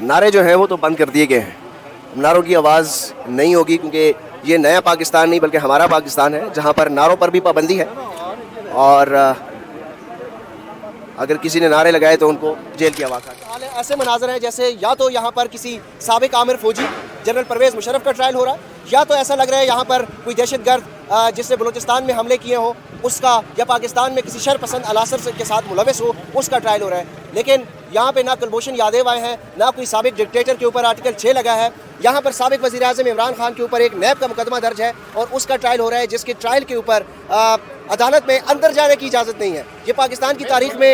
नारे जो हैं वो तो बंद कर दिए गए हैं। नारों की आवाज़ नहीं होगी क्योंकि ये नया पाकिस्तान नहीं बल्कि हमारा पाकिस्तान है, जहाँ पर नारों पर भी पाबंदी है और अगर किसी ने नारे लगाए तो उनको जेल की हवा खानी। ऐसे मनाजर हैं जैसे या तो यहाँ पर किसी साबिक आमिर फौजी जनरल परवेज़ मुशर्रफ का ट्रायल हो रहा है, या तो ऐसा लग रहा है यहाँ पर कोई दहशतगर्द जिसने बलूचिस्तान में हमले किए हो उसका, या पाकिस्तान में किसी शरपसंद अनासर के साथ मुलविस हो उसका ट्रायल हो रहा है। लेकिन यहाँ पे ना कुलभूषण यादव आए हैं, ना कोई साबिक डिक्टेटर के ऊपर आर्टिकल 6 लगा है। यहाँ पर साबिक वज़ीर आज़म इमरान खान के ऊपर एक नैब का मुकदमा दर्ज है और उसका ट्रायल हो रहा है, जिसके ट्रायल के ऊपर अदालत में अंदर जाने की इजाज़त नहीं है। ये पाकिस्तान की तारीख में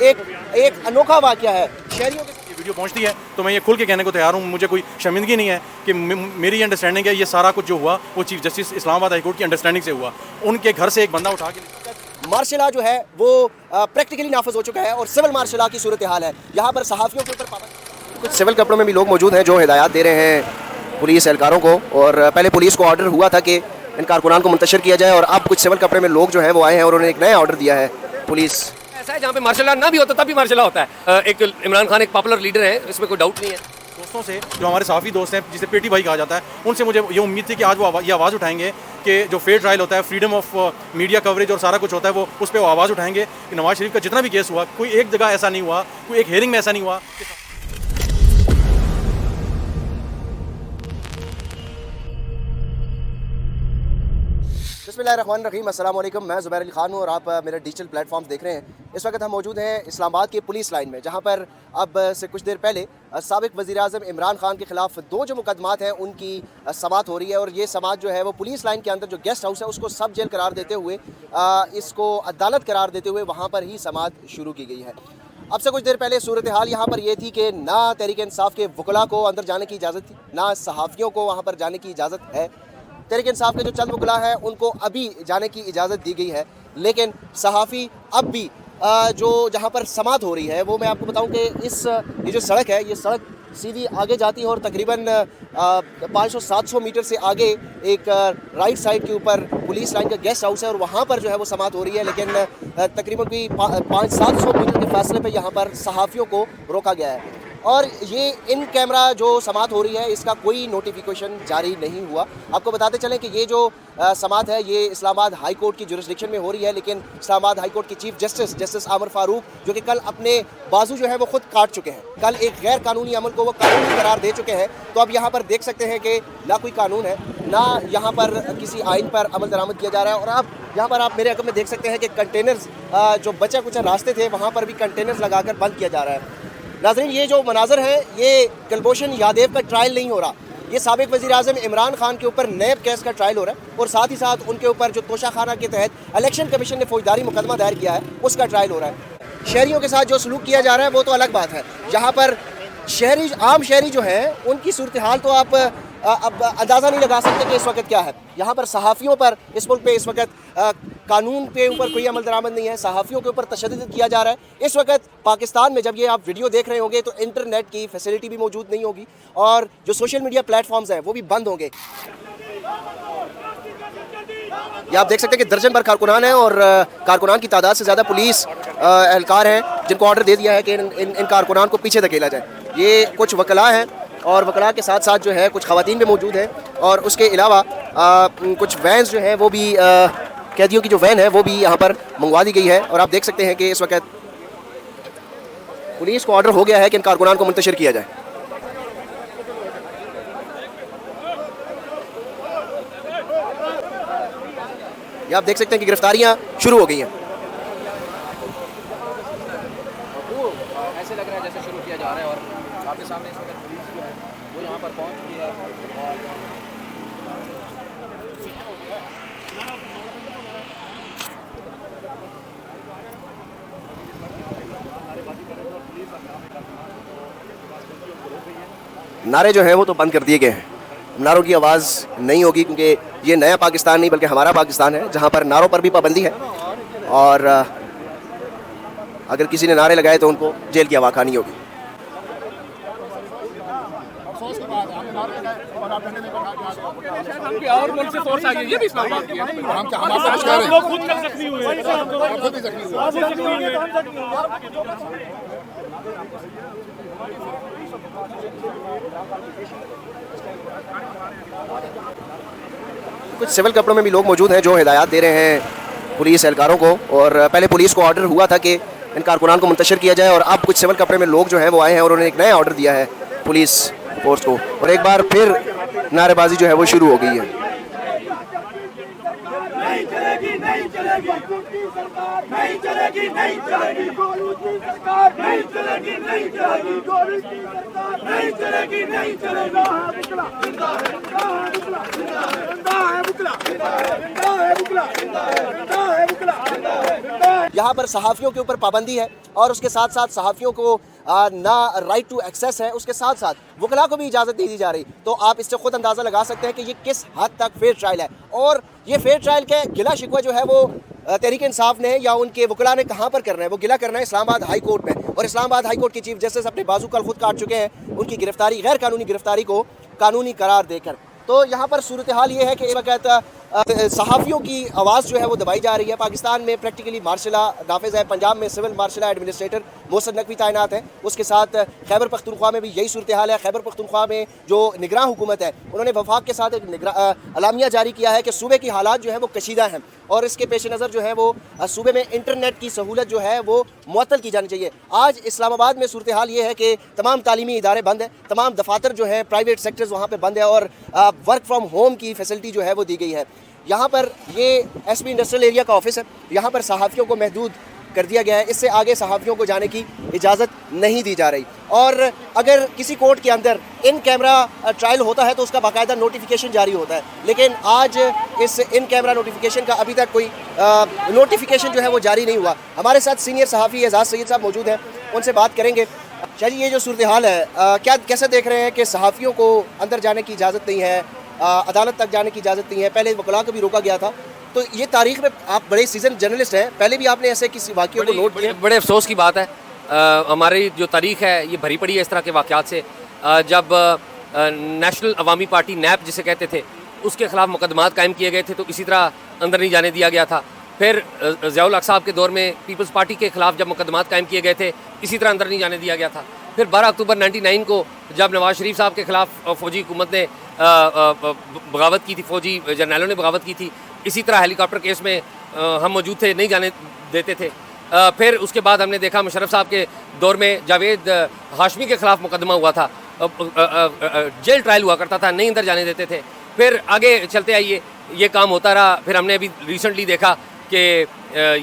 एक अनोखा वाक़या है। शहरियों के वीडियो पहुंचती है तो मैं ये खुल के कहने को तैयार हूँ, मुझे कोई शर्मिंदगी नहीं है कि मेरी अंडरस्टैंडिंग है ये सारा कुछ जो हुआ वो chief justice Islamabad high court की अंडरस्टैंडिंग से हुआ। उनके घर से एक बंदा उठा के मार्शल लॉ जो है वो प्रैक्टिकली नाफिज हो चुका है और सिविल मार्शल लॉ की सूरत हाल है। यहाँ पर सहाफ़ियों के ऊपर पाबंदी। कुछ सिविल कपड़ों में भी लोग मौजूद हैं जो हिदायत दे रहे हैं पुलिस एहलकारों को, और पहले पुलिस को ऑर्डर हुआ था कि इन कारकुनान को मुंतशिर किया जाए और अब कुछ सिविल कपड़े में लोग जो हैं वो आए हैं और उन्होंने एक नया ऑर्डर दिया है। पुलिस ऐसा है जहाँ पे मार्शल लॉ ना भी होता तब भी मार्शल लॉ होता है। एक इमरान खान एक पॉपुलर लीडर है, इसमें कोई डाउट नहीं है। दोस्तों से जो हमारे साफ़ी दोस्त हैं जिसे पेटी भाई कहा जाता है, उनसे मुझे ये उम्मीद थी कि आज वो ये आवाज़ उठाएंगे कि जो फेयर ट्रायल होता है, फ्रीडम ऑफ मीडिया कवरेज और सारा कुछ होता है, वो उस पर वो आवाज़ उठाएंगे कि नवाज शरीफ का जितना भी केस हुआ कोई एक जगह ऐसा नहीं हुआ, कोई एक हेयरिंग में ऐसा नहीं हुआ। बिस्मिल्लाहिर्रहमानिर्रहीम, अस्सलाम वालेकुम। मैं ज़ुबैर अली ख़ान हूँ और आप मेरा डिजिटल प्लेटफॉर्म देख रहे हैं। इस वक्त हम मौजूद हैं इस्लामाबाद की पुलिस लाइन में, जहाँ पर अब से कुछ देर पहले साबिक वज़ीर आज़म इमरान खान के ख़िलाफ़ 2 जो मुकदमात हैं उनकी समाअत हो रही है। और ये समाअत जो है वो पुलिस लाइन के अंदर जो गेस्ट हाउस है उसको सब जेल करार देते हुए, इसको अदालत करार देते हुए वहाँ पर ही समाअत शुरू की गई है। अब से कुछ देर पहले सूरत हाल यहाँ पर यह थी कि ना तहरीक इंसाफ के वकला को अंदर जाने की इजाज़त थी, ना सहाफ़ियों को वहाँ पर जाने की इजाज़त है। तहरीक इंसाफ के जो चंद वकला हैं उनको अभी जाने की इजाज़त दी गई है, लेकिन सहाफ़ी अब भी जो जहाँ पर समाअत हो रही है वो मैं आपको बताऊं कि ये जो सड़क है, ये सड़क सीधी आगे जाती है और तकरीबन 500-700 मीटर से आगे एक राइट साइड के ऊपर पुलिस लाइन का गेस्ट हाउस है और वहाँ पर जो है वो समाअत हो रही है। लेकिन तकरीबन भी 500-700 मीटर के फासले पर यहाँ पर सहाफ़ियों को रोका गया है और ये इन कैमरा जो समाअत हो रही है इसका कोई नोटिफिकेशन जारी नहीं हुआ। आपको बताते चलें कि ये जो समाअत है ये इस्लामाबाद हाई कोर्ट की जुरिस्डिक्शन में हो रही है, लेकिन इस्लामाबाद हाई कोर्ट के चीफ जस्टिस आमिर फारूक जो कि कल अपने बाजू जो है वो खुद काट चुके हैं, कल एक गैर कानूनी अमल को वो कानूनी करार दे चुके हैं। तो अब यहाँ पर देख सकते हैं कि ना कोई कानून है, ना यहाँ पर किसी आइन पर अमल दरामद किया जा रहा है। और अब यहाँ पर आप मेरे अकब में देख सकते हैं कि कंटेनर्स जो बचा कुछ रास्ते थे वहाँ पर भी कंटेनर्स लगाकर बंद किया जा रहा है। नाज़रीन, ये जो मनाजर है ये कुलभूषण यादव का ट्रायल नहीं हो रहा, ये साबिक वज़ीर आज़म इमरान खान के ऊपर नैब केस का ट्रायल हो रहा है और साथ ही साथ उनके ऊपर जो तोशाखाना के तहत इलेक्शन कमीशन ने फौजदारी मुकदमा दायर किया है उसका ट्रायल हो रहा है। शहरियों के साथ जो सलूक किया जा रहा है वो तो अलग बात है। यहाँ पर आम शहरी जो हैं उनकी सूरत हाल तो आप अब अंदाज़ा नहीं लगा सकते कि इस वक्त क्या है। यहाँ पर सहाफ़ियों पर इस मुल्क पे इस वक्त कानून के ऊपर कोई अमल दरामद नहीं है, सहाफ़ियों के ऊपर तशद्दुद किया जा रहा है। इस वक्त पाकिस्तान में जब ये आप वीडियो देख रहे होंगे तो इंटरनेट की फैसिलिटी भी मौजूद नहीं होगी और जो सोशल मीडिया प्लेटफॉर्म्स हैं वो भी बंद होंगे। ये आप देख सकते हैं कि दर्जन भर कारकुनान हैं और कारकुनान की तादाद से ज़्यादा पुलिस एहलकार हैं जिनको ऑर्डर दे दिया है कि इन कारकुनान को पीछे धकेला जाए। ये कुछ वकला हैं और वकला के साथ साथ जो है कुछ ख़वातीन भी मौजूद हैं और उसके अलावा कुछ वैन्स जो हैं वो भी कैदियों की जो वैन है वो भी यहाँ पर मंगवा दी गई है। और आप देख सकते हैं कि इस वक्त पुलिस को ऑर्डर हो गया है कि इन कारकुनान को मुंतशिर किया जाए। ये आप देख सकते हैं कि गिरफ्तारियाँ शुरू हो गई हैं। ऐसे लग रहा है जैसे शुरू किया जा रहा है और आपके सामने इस वक्त पुलिस जो है वो यहाँ पर पहुँच गई है और नारे जो हैं वो तो बंद कर दिए गए हैं। नारों की आवाज़ नहीं होगी क्योंकि ये नया पाकिस्तान नहीं बल्कि हमारा पाकिस्तान है, जहाँ पर नारों पर भी पाबंदी है और अगर किसी ने नारे लगाए तो उनको जेल की हवा खानी होगी। कुछ सिविल कपड़ों में भी लोग मौजूद हैं जो हिदायत दे रहे हैं पुलिस एहलकारों को। और पहले पुलिस को ऑर्डर हुआ था कि इन कारकुनान को मुंतशिर किया जाए, और अब कुछ सिविल कपड़े में लोग जो हैं वो आए हैं और उन्होंने एक नया ऑर्डर दिया है पुलिस फोर्स को, और एक बार फिर नारेबाजी जो है वो शुरू हो गई है। नहीं चलेगी, नहीं चलेगी, सरकार नहीं चलेगी, नहीं चलेगी, गोलू की सरकार नहीं चलेगी, नहीं चलेगी, गोलू की सरकार नहीं चलेगी, नहीं चलेगा। बुकला जिंदा है, जिंदा है, बुकला जिंदा है, जिंदा है, बुकला जिंदा है, जिंदा है, बुकला जिंदा है, जिंदा है, बुकला जिंदा है, जिंदा है। यहाँ पर सहाफ़ियों के ऊपर पाबंदी है, और उसके साथ साथ सहाफ़ियों को ना राइट टू एक्सेस है, उसके साथ साथ वकला को भी इजाज़त नहीं दी जा रही। तो आप इससे ख़ुद अंदाज़ा लगा सकते हैं कि ये किस हद तक फेयर ट्रायल है। और ये फेयर ट्रायल के गिला शिकवा जो है वो तहरीक इंसाफ ने या उनके वकला ने कहाँ पर करना है? वो गिला करना है इस्लामाबाद हाई कोर्ट में, और इस्लामाबाद हाई कोर्ट के चीफ जस्टिस अपने बाजू कल खुद काट चुके हैं उनकी गिरफ्तारी, गैर कानूनी गिरफ्तारी को कानूनी करार देकर। तो यहाँ पर सूरत हाल ये है कि एक वक्त सहाफ़ियों की आवाज़ जो है वो दबाई जा रही है। पाकिस्तान में प्रैक्टिकली मार्शल नाफिज है, पंजाब में civil martial administrator Mohsin Naqvi तैनात है, उसके साथ खैबर पख्तूनख्वा में भी यही सूरत हाल है। खैबर पख्तूनख्वा में जो निगरान हुकूमत है उन्होंने वफाक के साथ एक अलामिया जारी किया है कि सूबे की हालात जो है वो कशीदा हैं, और इसके पेश नज़र जो है वो सूबे में इंटरनेट की सहूलत जो है वो मुअत्तल की जानी चाहिए। आज इस्लामाबाद में सूरत हाल ये है कि तमाम तालीमी इदारे बंद हैं, तमाम दफातर जो हैं प्राइवेट सेक्टर्स वहाँ पर बंद है, और वर्क फ्राम होम की फैसिलिटी जो है वो दी गई है। यहाँ पर ये एसपी इंडस्ट्रियल एरिया का ऑफिस है, यहाँ पर सहाफ़ियों को महदूद कर दिया गया है, इससे आगे सहाफ़ियों को जाने की इजाज़त नहीं दी जा रही। और अगर किसी कोर्ट के अंदर इन कैमरा ट्रायल होता है तो उसका बाकायदा नोटिफिकेशन जारी होता है, लेकिन आज इस इन कैमरा नोटिफिकेशन का अभी तक कोई नोटिफिकेशन जो है वो जारी नहीं हुआ। हमारे साथ सीनियर सहाफ़ी एजाज़ सैयद साहब मौजूद हैं, उनसे बात करेंगे। चलिए, ये जो सूरत हाल है क्या कैसे देख रहे हैं कि सहाफ़ियों को अंदर जाने की इजाज़त नहीं है, अदालत तक जाने की इजाज़त नहीं है, पहले वकला को भी रोका गया था। तो ये तारीख में आप बड़े सीजन जर्नलिस्ट हैं, पहले भी आपने ऐसे किसी वाक़ियों को नोट किया? बड़े अफसोस की बात है, हमारी जो तारीख है ये भरी पड़ी है इस तरह के वाक़यात से। जब नेशनल अवामी पार्टी नैप जिसे कहते थे उसके ख़िलाफ़ मुकदमात कायम किए गए थे तो इसी तरह अंदर नहीं जाने दिया गया था। फिर ज़ियाउल हक़ साहब के दौर में पीपल्स पार्टी के ख़िलाफ़ जब मुकदमात कायम किए गए थे इसी तरह अंदर नहीं जाने दिया गया था। फिर 12 अक्टूबर 99 को जब नवाज़ शरीफ साहब के ख़िलाफ़ फ़ौजी हुकूमत ने बगावत की थी, फ़ौजी जर्नैलों ने बगावत की थी, इसी तरह हेलीकॉप्टर केस में हम मौजूद थे, नहीं जाने देते थे। फिर उसके बाद हमने देखा मुशर्रफ साहब के दौर में जावेद हाशमी के ख़िलाफ़ मुकदमा हुआ था, जेल ट्रायल हुआ करता था, नहीं अंदर जाने देते थे। फिर आगे चलते आइए ये काम होता रहा। फिर हमने अभी रिसेंटली देखा कि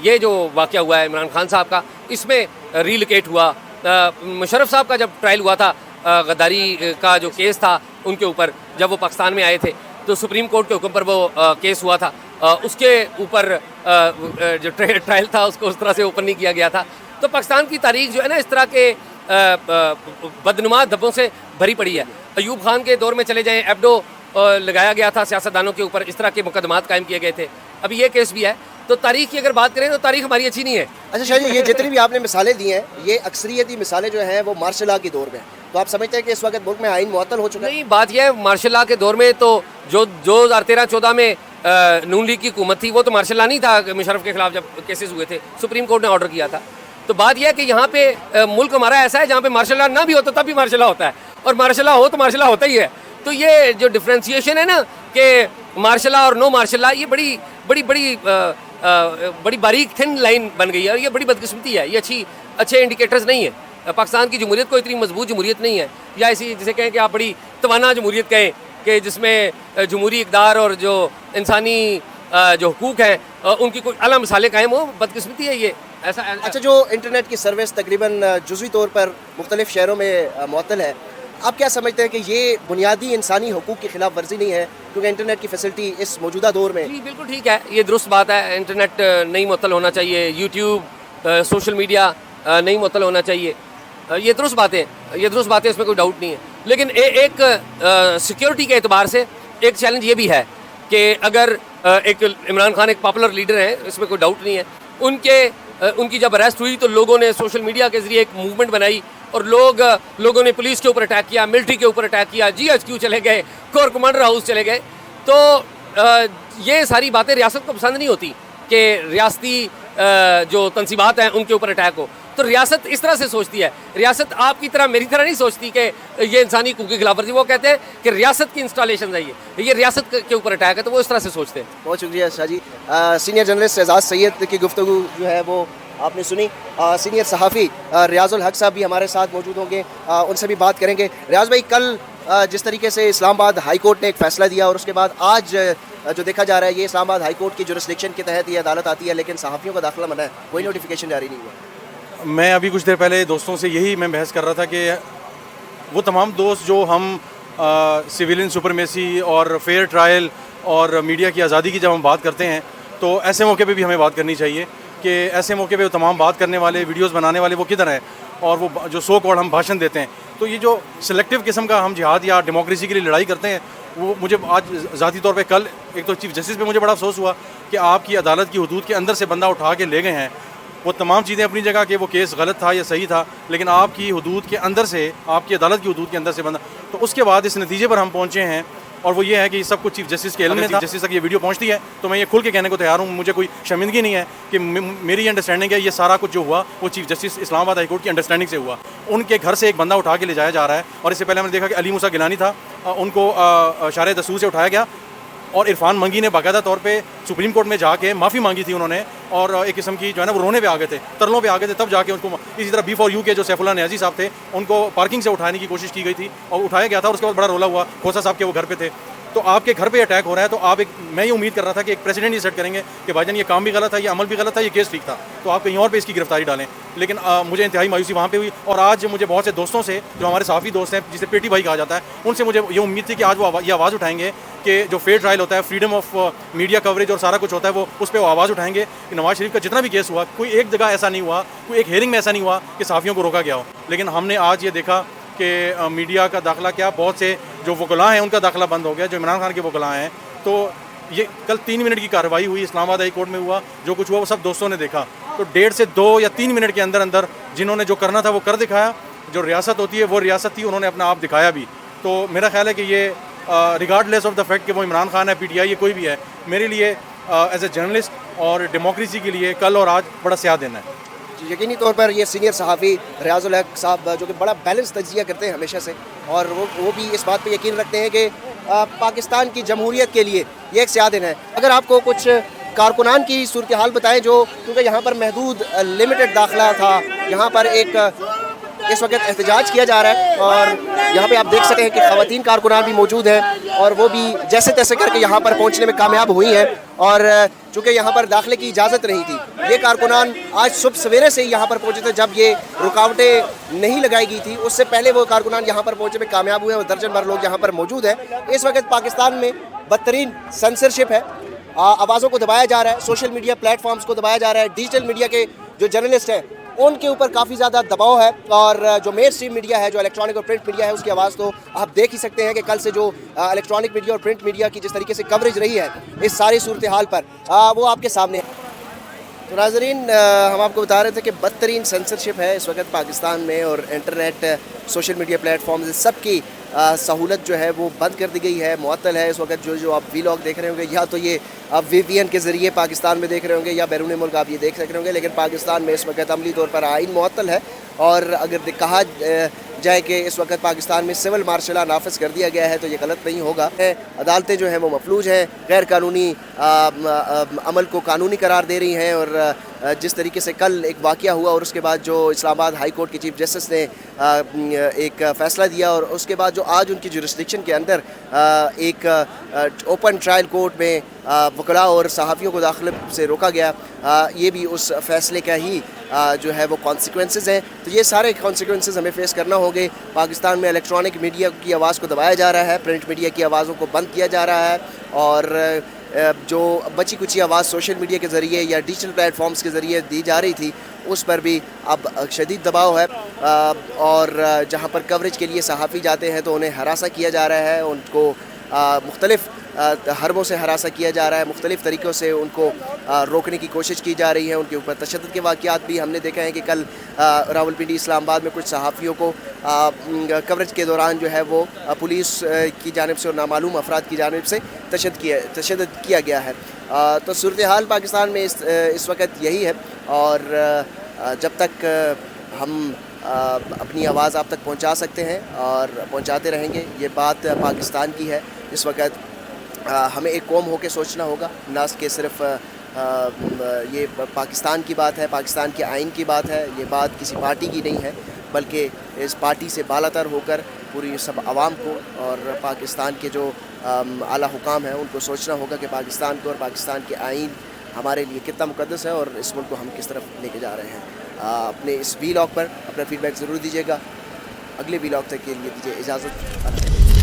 ये जो वाक़या हुआ है इमरान खान साहब का, इसमें रीलोकेट हुआ। मुशर्रफ साहब का जब ट्रायल हुआ था, गद्दारी का जो केस था उनके ऊपर, जब वो पाकिस्तान में आए थे तो सुप्रीम कोर्ट के हुक्म पर वो केस हुआ था, उसके ऊपर जो ट्रायल था उसको उस तरह से ओपन नहीं किया गया था। तो पाकिस्तान की तारीख जो है ना इस तरह के बदनुमा धब्बों से भरी पड़ी है। अयूब खान के दौर में चले जाएँ, एबडो लगाया गया था सियासतदानों के ऊपर, इस तरह के मुकदमात कायम किए गए थे। अभी ये केस भी है। तो तारीख की अगर बात करें तो तारीख हमारी अच्छी नहीं है। अच्छा शाह जी, ये जितनी भी आपने मिसालें दी हैं ये अक्सरियती मिसालें जो हैं वो मार्शल लॉ के दौर में, तो आप समझते हैं कि इस वक्त मुल्क में आइन मुअत्तल हो चुका है? नहीं, बात यह है मार्शल लॉ के दौर में तो जो 2013-14 में नून लीग की हुकूमत थी वो तो मार्शल लॉ नहीं था। मुशर्रफ के खिलाफ जब केसेस हुए थे सुप्रीम कोर्ट ने ऑर्डर किया था। तो बात यह है कि यहाँ पे मुल्क हमारा ऐसा है जहाँ पे मार्शल लॉ ना भी होता तब भी मार्शल लॉ होता है, और मार्शल लॉ हो तो मार्शल लॉ होता ही है। तो ये जो डिफ्रेंसिएशन है ना कि मार्शल लॉ और नो मार्शल लॉ, ये बड़ी बारीक थिन लाइन बन गई है, और ये बड़ी बदकिस्मती है। ये अच्छे इंडिकेटर्स नहीं है। पाकिस्तान की जमहूरियत को इतनी मजबूत जमहूरियत नहीं है, या ऐसी जिसे कहें कि आप बड़ी तवाना जमहूरियत कहें कि जिसमें जमहूरी इक़दार और जो इंसानी जो हुकूक हैं उनकी कोई आला मिसालें कायम हो, बदकिस्मती है ये ऐसा। अच्छा, जो इंटरनेट की सर्विस तकरीबन जुज़वी तौर पर मुख्तलिफ शहरों में मुअत्तल है, आप क्या समझते हैं कि ये बुनियादी इंसानी हुकूक की खिलाफ वर्जी नहीं है क्योंकि इंटरनेट की फैसिलिटी इस मौजूदा दौर में? जी बिल्कुल ठीक है, ये दुरुस्त बात है। इंटरनेट नहीं मुअत्तल होना चाहिए, यूट्यूब सोशल मीडिया नहीं मुअत्तल होना चाहिए, ये दुरुस्त बातें, इसमें कोई डाउट नहीं है। लेकिन एक सिक्योरिटी के एतबार से एक चैलेंज ये भी है कि अगर एक इमरान खान एक पॉपुलर लीडर है, इसमें कोई डाउट नहीं है, उनकी जब अरेस्ट हुई तो लोगों ने सोशल मीडिया के ज़रिए एक मूवमेंट बनाई और लोगों ने पुलिस के ऊपर अटैक किया, मिलिट्री के ऊपर अटैक किया, GHQ चले गए, कोर कमांडर हाउस चले गए। तो ये सारी बातें रियासत को पसंद नहीं होती कि रियासती जो तंसीबात हैं उनके ऊपर अटैक हो। तो रियासत इस तरह से सोचती है। रियासत आपकी तरह मेरी तरह नहीं सोचती कि ये इंसानी हकूक़ की खिलाफवर्जी। वो कहते हैं कि रियासत की इंस्टॉलेशन है, ये रियासत के ऊपर अटैक है, तो वो इस तरह से सोचते हैं। बहुत शुक्रिया शाह जी। सीनियर जर्नलिस्ट एजाज सैयद की गुफ्तगू जो है वो आपने सुनी। सीनियर सहाफ़ी रियाजुल हक साहब भी हमारे साथ मौजूद होंगे, उनसे भी बात करेंगे। रियाज भाई, कल जिस तरीके से इस्लामाबाद हाई कोर्ट ने एक फ़ैसला दिया और उसके बाद आज जो देखा जा रहा है, ये इस्लामाबाद हाई कोर्ट की जुरिस्डिक्शन के तहत ये अदालत आती है, लेकिन सहाफ़ियों का दाखिला मना है, कोई नोटिफिकेशन जारी नहीं हुआ। मैं अभी कुछ देर पहले दोस्तों से यही मैं बहस कर रहा था कि वो तमाम दोस्त जो हम सिविलियन सुपरमेसी और फेयर ट्रायल और मीडिया की आज़ादी की जब हम बात करते हैं, तो ऐसे मौके पे भी हमें बात करनी चाहिए कि ऐसे मौके पे वो तमाम बात करने वाले, वीडियोस बनाने वाले वो किधर हैं, और वो जो सो कॉल्ड हम भाषण देते हैं। तो ये जो सिलेक्टिव किस्म का हम जिहाद या डेमोक्रेसी के लिए लड़ाई करते हैं, वो मुझे आज ज़ाती तौर पे कल एक तो चीफ जस्टिस पे मुझे बड़ा अफसोस हुआ कि आपकी अदालत की हदूद के अंदर से बंदा उठा के ले गए हैं। वो तमाम चीज़ें अपनी जगह कि वो केस गलत था या सही था, लेकिन आपकी हदूद के अंदर से, आपकी अदालत की हदूद के अंदर से बंदा, तो उसके बाद इस नतीजे पर हम पहुँचे हैं। और वो ये है कि सब कुछ चीफ जस्टिस के इल्म में था। जस्टिस तक ये वीडियो पहुंचती है तो मैं ये खुल के कहने को तैयार हूँ, मुझे कोई शर्मिंदगी नहीं है कि मेरी अंडरस्टैंडिंग है ये सारा कुछ जो हुआ वो chief justice Islamabad high court की अंडरस्टैंडिंग से हुआ। उनके घर से एक बंदा उठा के ले जाया जा रहा है, और इससे पहले हमने देखा कि अली मूसा गिलानी था, उनको शारे दस्तूर से उठाया गया, और इरफान मंगी ने बाकायदा तौर पे सुप्रीम कोर्ट में जाके माफ़ी मांगी थी उन्होंने, और एक किस्म की जो है ना वो रोने पे आ गए थे, तरलों पे आ गए थे, तब जाके उनको। इसी तरह B4U के जो सैफुल्लाह नियाज़ी साहब थे, उनको पार्किंग से उठाने की कोशिश की गई थी और उठाया गया था, और उसके बाद बड़ा रोला हुआ, खोसा साहब के वो घर पे थे। तो आपके घर पे अटैक हो रहा है, तो आप मैं ये उम्मीद कर रहा था कि एक प्रेसिडेंट ही सेट करेंगे कि भाईजान ये काम भी गलत था, ये अमल भी गलत था, ये केस ठीक था, तो आप कहीं और पे इसकी गिरफ्तारी डालें। लेकिन मुझे इंतहाई मायूसी वहाँ पे हुई, और आज मुझे बहुत से दोस्तों से, जो हमारे सहाफ़ी दोस्त हैं जिसे पेटी भाई कहा जाता है, उनसे मुझे ये उम्मीद थी कि आज वो ये आवाज़ उठाएंगे कि जो फेयर ट्रायल होता है, फ्रीडम ऑफ मीडिया कवरेज और सारा कुछ होता है, वो उस पर वो आवाज़ उठाएंगे कि नवाज़ शरीफ का जितना भी केस हुआ, कोई एक जगह ऐसा नहीं हुआ, कोई एक हेयरिंग में ऐसा नहीं हुआ कि सहाफ़ियों को रोका गया हो। लेकिन हमने आज ये देखा कि मीडिया का दाखिला क्या, बहुत से जो वकला हैं उनका दाखिला बंद हो गया, जो इमरान खान के वकला हैं। तो ये कल 3 मिनट की कार्रवाई हुई, इस्लामाबाद हाई कोर्ट में हुआ, जो कुछ हुआ वो सब दोस्तों ने देखा। तो 1.5 से 2 या 3 मिनट के अंदर अंदर जिन्होंने जो करना था वो कर दिखाया, जो रियासत होती है वो रियासत थी, उन्होंने अपना आप दिखाया भी। तो मेरा ख्याल है कि ये रिगार्डलेस ऑफ द फैक्ट कि वो इमरान खान है, PTI ये कोई भी है, मेरे लिए एज ए जर्नलिस्ट और डेमोक्रेसी के लिए कल और आज बड़ा स्याह दिन है। यकीनी तौर पर ये सीनियर सहाफ़ी रियाजुल हक साहब जो कि बड़ा बैलेंस तज्जिया करते हैं हमेशा से, और वो भी इस बात पे यकीन रखते हैं कि पाकिस्तान की जमहूरियत के लिए ये एक स्याह दिन है। अगर आपको कुछ कारकुनान की सूरत हाल बताएं, जो क्योंकि यहाँ पर महदूद लिमिटेड दाखिला था, यहाँ पर एक इस वक्त एहतजाज किया जा रहा है, और यहाँ पे आप देख सकते हैं कि ख़वातीन कारकुनान भी मौजूद हैं, और वो भी जैसे तैसे करके यहाँ पर पहुँचने में कामयाब हुई हैं। और चूँकि यहाँ पर दाखिले की इजाज़त नहीं थी, ये कारकुनान आज सुबह सवेरे से ही यहाँ पर पहुँचे थे, जब ये रुकावटें नहीं लगाई गई थी उससे पहले वो कारकुनान यहाँ पर पहुँचने में कामयाब हुए, और दर्जन भर लोग यहाँ पर मौजूद हैं। इस वक्त पाकिस्तान में बदतरीन सेंसरशिप है, आवाज़ों को दबाया जा रहा है, सोशल मीडिया प्लेटफॉर्म्स को दबाया जा रहा है, डिजिटल मीडिया के जो जर्नलिस्ट हैं उनके ऊपर काफ़ी ज़्यादा दबाव है, और जो मेन स्ट्रीम मीडिया है, जो इलेक्ट्रॉनिक और प्रिंट मीडिया है, उसकी आवाज़ तो आप देख ही सकते हैं कि कल से जो इलेक्ट्रॉनिक मीडिया और प्रिंट मीडिया की जिस तरीके से कवरेज रही है इस सारी सूरत हाल पर, वो आपके सामने है। तो नाज़रीन, हम आपको बता रहे थे कि बदतरीन सेंसरशिप है इस वक्त पाकिस्तान में, और इंटरनेट, सोशल मीडिया प्लेटफॉर्म्स सब की सहूलत जो है वो बंद कर दी गई है, मुअत्तल है। इस वक्त जो आप वीलॉग देख रहे होंगे, या तो ये आप VPN के ज़रिए पाकिस्तान में देख रहे होंगे, या बैरून मुल्क आप ये देख रहे होंगे, लेकिन पाकिस्तान में इस वक्त अमली तौर पर आइन मुअत्तल है। और अगर कहा जाए कि इस वक्त पाकिस्तान में सिविल मार्शल लॉ नाफिज कर दिया गया है, तो ये गलत नहीं होगा। अदालतें जो हैं वो मफलूज हैं, गैर कानूनी अमल को कानूनी करार दे रही हैं, और जिस तरीके से कल एक वाक़या हुआ और उसके बाद जो इस्लामाबाद हाई कोर्ट के चीफ जस्टिस ने एक फ़ैसला दिया, और उसके बाद जो आज उनकी जुरिस्डिक्शन के अंदर एक ओपन ट्रायल कोर्ट में वकला और सहाफ़ियों को दाखिले से रोका गया, ये भी उस फ़ैसले का ही जो है वो कॉन्सिक्वेंसेस हैं। तो ये सारे कॉन्सिक्वेंसेस हमें फ़ेस करना होंगे। पाकिस्तान में इलेक्ट्रॉनिक मीडिया की आवाज़ को दबाया जा रहा है, प्रिंट मीडिया की आवाज़ों को बंद किया जा रहा है, और जो बची कुची आवाज़ सोशल मीडिया के ज़रिए या डिजिटल प्लेटफॉर्म्स के ज़रिए दी जा रही थी, उस पर भी अब शदीद दबाव है। और जहाँ पर कवरेज के लिए सहाफ़ी जाते हैं तो उन्हें हरासा किया जा रहा है, उनको मुख्तलिफ़ हरबों से हरासा किया जा रहा है, मुख्तलिफ़ तरीक़ों से उनको रोकने की कोशिश की जा रही है। उनके ऊपर तशद्दुद के वाक़यात भी हमने देखा है कि कल रावलपिंडी इस्लामाबाद में कुछ सहाफ़ियों को कवरेज के दौरान जो है वो पुलिस की जानिब से और नामालूम अफराद की जानिब से तशद्दुद किया गया है। तो सूरत हाल पाकिस्तान में इस वक्त यही है, और जब तक हम अपनी आवाज़ आप तक पहुंचा सकते हैं और पहुंचाते रहेंगे। ये बात पाकिस्तान की है। इस वक्त हमें एक कौम होकर सोचना होगा, ना कि सिर्फ ये पाकिस्तान की बात है, पाकिस्तान के आइन की बात है, ये बात किसी पार्टी की नहीं है, बल्कि इस पार्टी से बालातर होकर पूरी सब आवाम को और पाकिस्तान के जो आला हुकाम हैं उनको सोचना होगा कि पाकिस्तान को और पाकिस्तान के आइन हमारे लिए कितना मुकद्दस है और इस मुल्क को हम किस तरफ लेके जा रहे हैं। अपने इस वीलॉग पर अपना फीडबैक ज़रूर दीजिएगा। अगले वीलॉग तक के लिए दीजिए इजाज़त।